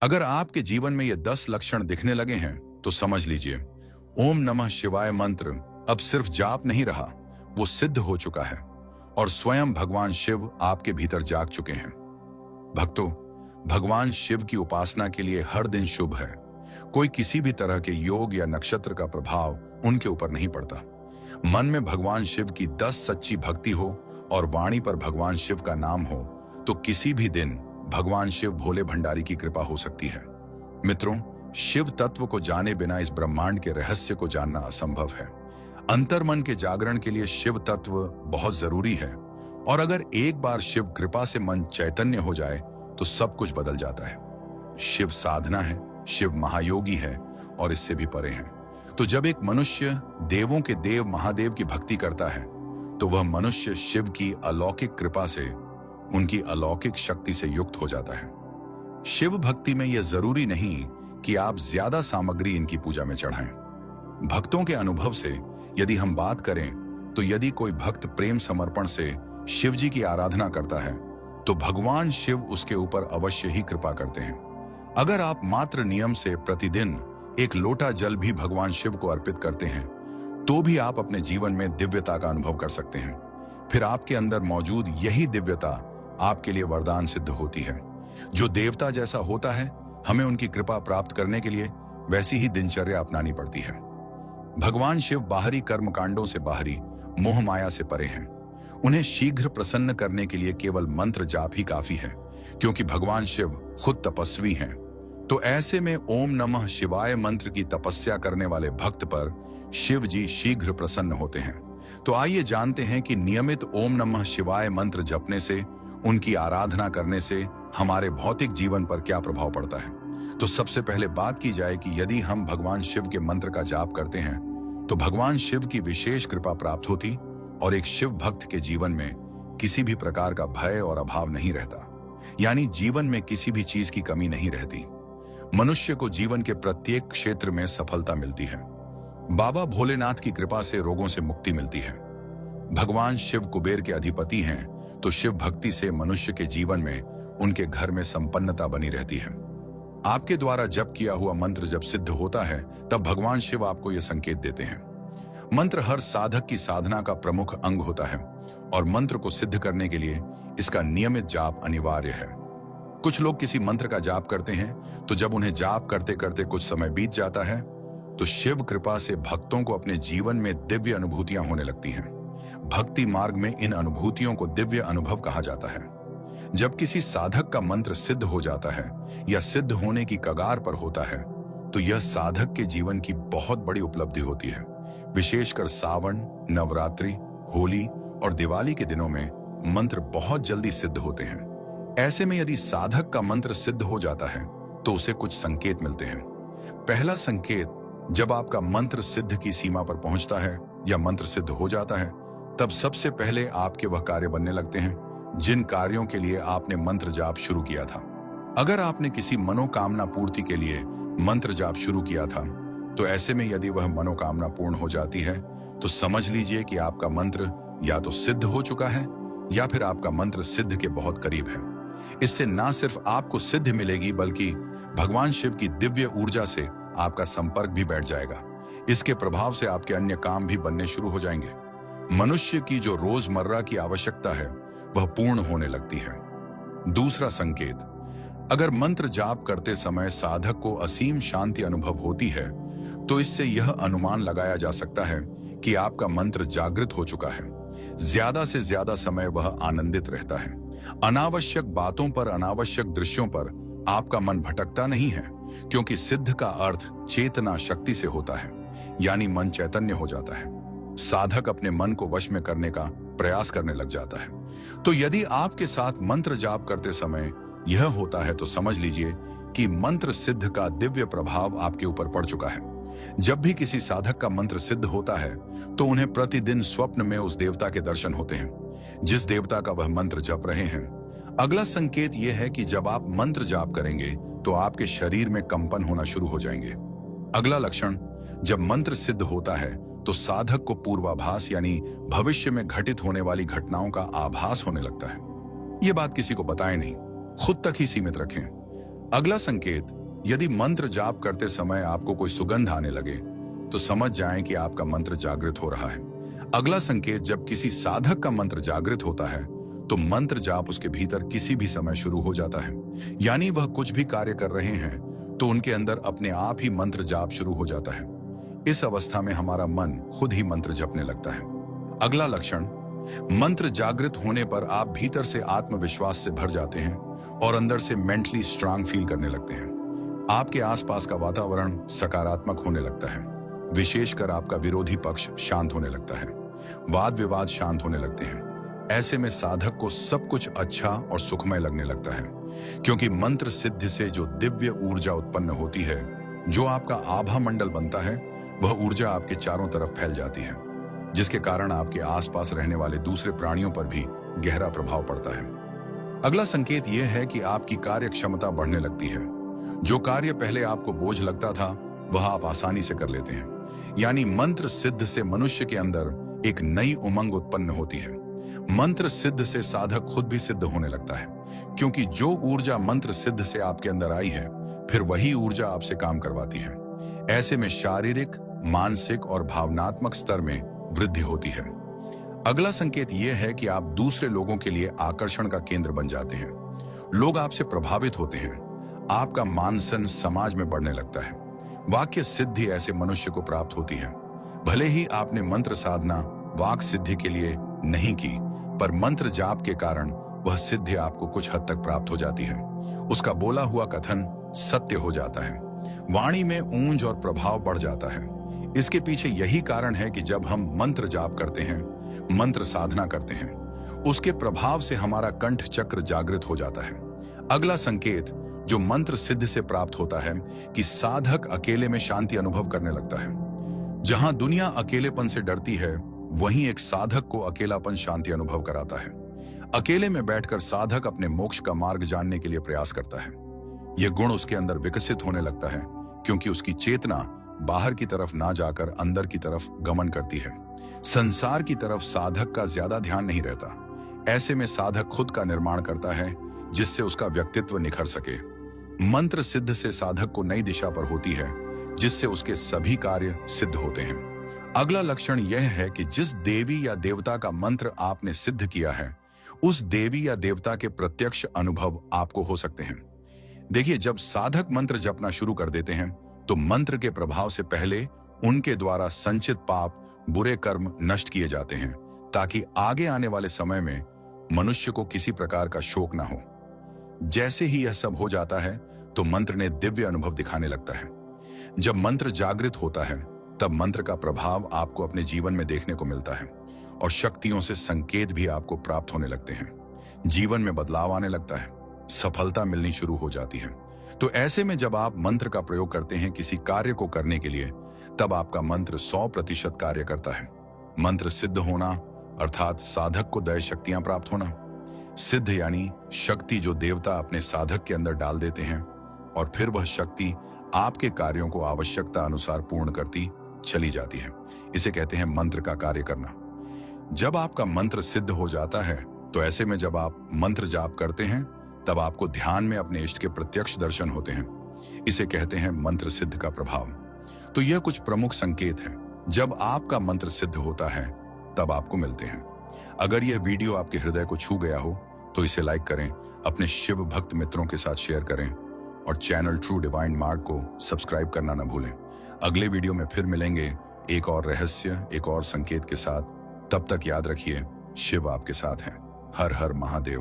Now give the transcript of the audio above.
अगर आपके जीवन में ये 10 लक्षण दिखने लगे हैं तो समझ लीजिए ओम नमः शिवाय मंत्र अब सिर्फ जाप नहीं रहा, वो सिद्ध हो चुका है और स्वयं भगवान शिव आपके भीतर जाग चुके हैं। भक्तों, भगवान शिव की उपासना के लिए हर दिन शुभ है। कोई किसी भी तरह के योग या नक्षत्र का प्रभाव उनके ऊपर नहीं पड़ता। मन में भगवान शिव की 10 सच्ची भक्ति हो और वाणी पर भगवान शिव का नाम हो तो किसी भी दिन भगवान शिव भोले भंडारी की कृपा हो सकती है। मित्रों, शिव तत्व को जाने बिना इस ब्रह्मांड के रहस्य को जानना असंभव है। अंतर्मन के जागरण के लिए शिव तत्व बहुत जरूरी है और अगर एक बार शिव कृपा से मन चैतन्य हो जाए तो सब कुछ बदल जाता है। शिव साधना है, शिव महायोगी है और इससे भी परे हैं। तो जब एक मनुष्य देवों के देव महादेव की भक्ति करता है तो वह मनुष्य शिव की अलौकिक कृपा से, उनकी अलौकिक शक्ति से युक्त हो जाता है। शिव भक्ति में यह जरूरी नहीं कि आप ज्यादा सामग्री इनकी पूजा में चढ़ाएं। भक्तों के अनुभव से यदि हम बात करें तो यदि कोई भक्त प्रेम समर्पण से शिव जी की आराधना करता है तो भगवान शिव उसके ऊपर अवश्य ही कृपा करते हैं। अगर आप मात्र नियम से प्रतिदिन एक लोटा जल भी भगवान शिव को अर्पित करते हैं तो भी आप अपने जीवन में दिव्यता का अनुभव कर सकते हैं। फिर आपके अंदर मौजूद यही दिव्यता आपके लिए वरदान सिद्ध होती है। जो देवता जैसा होता है, हमें उनकी कृपा प्राप्त करने के लिए वैसी ही दिनचर्या अपनानी पड़ती है। भगवान शिव बाहरी कर्मकांडों से बाहरी, मोह माया से परे हैं। उन्हें शीघ्र प्रसन्न करने के लिए केवल मंत्र जाप ही काफी है, क्योंकि भगवान शिव खुद तपस्वी हैं। तो ऐसे में ओम नमः शिवाय मंत्र की तपस्या करने वाले भक्त पर शिव जी शीघ्र प्रसन्न होते हैं। तो आइए जानते हैं कि नियमित ओम नमः शिवाय मंत्र जपने से, उनकी आराधना करने से हमारे भौतिक जीवन पर क्या प्रभाव पड़ता है। तो सबसे पहले बात की जाए कि यदि हम भगवान शिव के मंत्र का जाप करते हैं तो भगवान शिव की विशेष कृपा प्राप्त होती और एक शिव भक्त के जीवन में किसी भी प्रकार का भय और अभाव नहीं रहता, यानी जीवन में किसी भी चीज की कमी नहीं रहती। मनुष्य को जीवन के प्रत्येक क्षेत्र में सफलता मिलती है। बाबा भोलेनाथ की कृपा से रोगों से मुक्ति मिलती है। भगवान शिव कुबेर के अधिपति हैं, तो शिव भक्ति से मनुष्य के जीवन में, उनके घर में संपन्नता बनी रहती है। आपके द्वारा जप किया हुआ मंत्र जब सिद्ध होता है तब भगवान शिव आपको यह संकेत देते हैं। मंत्र हर साधक की साधना का प्रमुख अंग होता है और मंत्र को सिद्ध करने के लिए इसका नियमित जाप अनिवार्य है। कुछ लोग किसी मंत्र का जाप करते हैं तो जब उन्हें जाप करते करते कुछ समय बीत जाता है तो शिव कृपा से भक्तों को अपने जीवन में दिव्य अनुभूतियां होने लगती हैं। भक्ति मार्ग में इन अनुभूतियों को दिव्य अनुभव कहा जाता है। जब किसी साधक का मंत्र सिद्ध हो जाता है या सिद्ध होने की कगार पर होता है तो यह साधक के जीवन की बहुत बड़ी उपलब्धि होती है। विशेषकर सावन, नवरात्रि, होली और दिवाली के दिनों में मंत्र बहुत जल्दी सिद्ध होते हैं। ऐसे में यदि साधक का मंत्र सिद्ध हो जाता है तो उसे कुछ संकेत मिलते हैं। पहला संकेत, जब आपका मंत्र सिद्ध की सीमा पर पहुंचता है या मंत्र सिद्ध हो जाता है तब सबसे पहले आपके वह कार्य बनने लगते हैं जिन कार्यों के लिए आपने मंत्र जाप शुरू किया था। अगर आपने किसी मनोकामना पूर्ति के लिए मंत्र जाप शुरू किया था तो ऐसे में यदि वह मनोकामना पूर्ण हो जाती है तो समझ लीजिए कि आपका मंत्र या तो सिद्ध हो चुका है या फिर आपका मंत्र सिद्ध के बहुत करीब है। इससे ना सिर्फ आपको सिद्धि मिलेगी बल्कि भगवान शिव की दिव्य ऊर्जा से आपका संपर्क भी बैठ जाएगा। इसके प्रभाव से आपके अन्य काम भी बनने शुरू हो जाएंगे। मनुष्य की जो रोजमर्रा की आवश्यकता है वह पूर्ण होने लगती है। दूसरा संकेत, अगर मंत्र जाप करते समय साधक को असीम शांति अनुभव होती है तो इससे यह अनुमान लगाया जा सकता है कि आपका मंत्र जागृत हो चुका है। ज्यादा से ज्यादा समय वह आनंदित रहता है। अनावश्यक बातों पर, अनावश्यक दृश्यों पर आपका मन भटकता नहीं है, क्योंकि सिद्ध का अर्थ चेतना शक्ति से होता है, यानी मन चैतन्य हो जाता है। साधक अपने मन को वश में करने का प्रयास करने लग जाता है। तो यदि आपके साथ मंत्र जाप करते समय यह होता है तो समझ लीजिए कि मंत्र सिद्ध का दिव्य प्रभाव आपके ऊपर पड़ चुका है। जब भी किसी साधक का मंत्र सिद्ध होता है तो उन्हें प्रतिदिन स्वप्न में उस देवता के दर्शन होते हैं जिस देवता का वह मंत्र जप रहे हैं। अगला संकेत यह है कि जब आप मंत्र जाप करेंगे तो आपके शरीर में कंपन होना शुरू हो जाएंगे। अगला लक्षण, जब मंत्र सिद्ध होता है तो साधक को पूर्वाभास यानी भविष्य में घटित होने वाली घटनाओं का आभास होने लगता है। यह बात किसी को बताएं नहीं, खुद तक ही सीमित रखें। अगला संकेत, यदि मंत्र जाप करते समय आपको कोई सुगंध आने लगे तो समझ जाएं कि आपका मंत्र जागृत हो रहा है। अगला संकेत, जब किसी साधक का मंत्र जागृत होता है तो मंत्र जाप उसके भीतर किसी भी समय शुरू हो जाता है। यानी वह कुछ भी कार्य कर रहे हैं तो उनके अंदर अपने आप ही मंत्र जाप शुरू हो जाता है। इस अवस्था में हमारा मन खुद ही मंत्र जपने लगता है। अगला लक्षण, मंत्र जागृत होने पर आप भीतर से आत्मविश्वास से भर जाते हैं और अंदर से मेंटली स्ट्रांग फील करने लगते हैं। आपके आसपास का वातावरण सकारात्मक होने लगता है। विशेषकर आपका विरोधी पक्ष शांत होने लगता है। वाद विवाद शांत होने लगते हैं। ऐसे में साधक को सब कुछ अच्छा और सुखमय लगने लगता है, क्योंकि मंत्र सिद्धि से जो दिव्य ऊर्जा उत्पन्न होती है, जो आपका आभा मंडल बनता है, वह ऊर्जा आपके चारों तरफ फैल जाती है, जिसके कारण आपके आसपास रहने वाले दूसरे प्राणियों पर भी गहरा प्रभाव पड़ता है। अगला संकेत यह है कि आपकी कार्य क्षमता बढ़ने लगती है। जो कार्य पहले आपको बोझ लगता था, वह आप आसानी से कर लेते हैं। यानी मंत्र सिद्ध से मनुष्य के अंदर एक नई उमंग उत्पन्न होती है। मंत्र सिद्ध से साधक खुद भी सिद्ध होने लगता है, क्योंकि जो ऊर्जा मंत्र सिद्ध से आपके अंदर आई है, फिर वही ऊर्जा आपसे काम करवाती है। ऐसे में शारीरिक, मानसिक और भावनात्मक स्तर में वृद्धि होती है। अगला संकेत यह है कि आप दूसरे लोगों के लिए आकर्षण का केंद्र बन जाते हैं। लोग आपसे प्रभावित होते हैं। आपका मान सम्मान समाज में बढ़ने लगता है। वाक्य सिद्धि ऐसे मनुष्य को प्राप्त होती है। भले ही आपने मंत्र साधना वाक सिद्धि के लिए नहीं की, पर मंत्र जाप के कारण वह सिद्धि आपको कुछ हद तक प्राप्त हो जाती है। उसका बोला हुआ कथन सत्य हो जाता है। वाणी में ऊंज और प्रभाव बढ़ जाता है। इसके पीछे यही कारण है कि जब हम मंत्र जाप करते हैं, मंत्र साधना करते हैं, उसके प्रभाव से हमारा कंठ चक्र जागृत हो जाता है। अगला संकेत जो मंत्र सिद्ध से प्राप्त होता है कि साधक अकेले में शांति अनुभव करने लगता है। जहां दुनिया अकेलेपन से डरती है, वहीं एक साधक को अकेलापन शांति अनुभव कराता है। अकेले में बैठकर साधक अपने मोक्ष का मार्ग जानने के लिए प्रयास करता है। यह गुण उसके अंदर विकसित होने लगता है, क्योंकि उसकी चेतना बाहर की तरफ ना जाकर अंदर की तरफ गमन करती है। संसार की तरफ साधक का ज्यादा ध्यान नहीं रहता। ऐसे में साधक खुद का निर्माण करता है, जिससे उसका व्यक्तित्व निखर सके। मंत्र सिद्ध से साधक को नई दिशा पर होती है, जिससे उसके सभी कार्य सिद्ध होते हैं। अगला लक्षण यह है कि जिस देवी या देवता का मंत्र आपने सिद्ध किया है, उस देवी या देवता के प्रत्यक्ष अनुभव आपको हो सकते हैं। देखिए, जब साधक मंत्र जपना शुरू कर देते हैं, तो मंत्र के प्रभाव से पहले उनके द्वारा संचित पाप, बुरे कर्म नष्ट किए जाते हैं, ताकि आगे आने वाले समय में मनुष्य को किसी प्रकार का शोक ना हो। जैसे ही यह सब हो जाता है, तो मंत्र ने दिव्य अनुभव दिखाने लगता है। जब मंत्र जागृत होता है, तब मंत्र का प्रभाव आपको अपने जीवन में देखने को मिलता है और शक्तियों से संकेत भी आपको प्राप्त होने लगते हैं। जीवन में बदलाव आने लगता है, सफलता मिलनी शुरू हो जाती है। तो ऐसे में जब आप मंत्र का प्रयोग करते हैं किसी कार्य को करने के लिए, तब आपका मंत्र 100% कार्य करता है। मंत्र सिद्ध होना अर्थात साधक को दैव शक्तियां प्राप्त होना। सिद्ध यानी शक्ति जो देवता अपने साधक के अंदर डाल देते हैं, और फिर वह शक्ति आपके कार्यों को आवश्यकता अनुसार पूर्ण करती चली जाती है। इसे कहते हैं मंत्र का कार्य करना। जब आपका मंत्र सिद्ध हो जाता है, तो ऐसे में जब आप मंत्र जाप करते हैं, तब आपको ध्यान में अपने इष्ट के प्रत्यक्ष दर्शन होते हैं। इसे कहते हैं मंत्र सिद्ध का प्रभाव। तो यह कुछ प्रमुख संकेत हैं जब आपका मंत्र सिद्ध होता है, तब आपको मिलते हैं। अगर यह वीडियो आपके हृदय को छू गया हो, तो इसे लाइक करें, अपने शिव भक्त मित्रों के साथ शेयर करें और चैनल ट्रू डिवाइन मार्ग को सब्सक्राइब करना न भूलें। अगले वीडियो में फिर मिलेंगे एक और रहस्य, एक और संकेत के साथ। तब तक याद रखिए, शिव आपके साथ हैं। हर हर महादेव।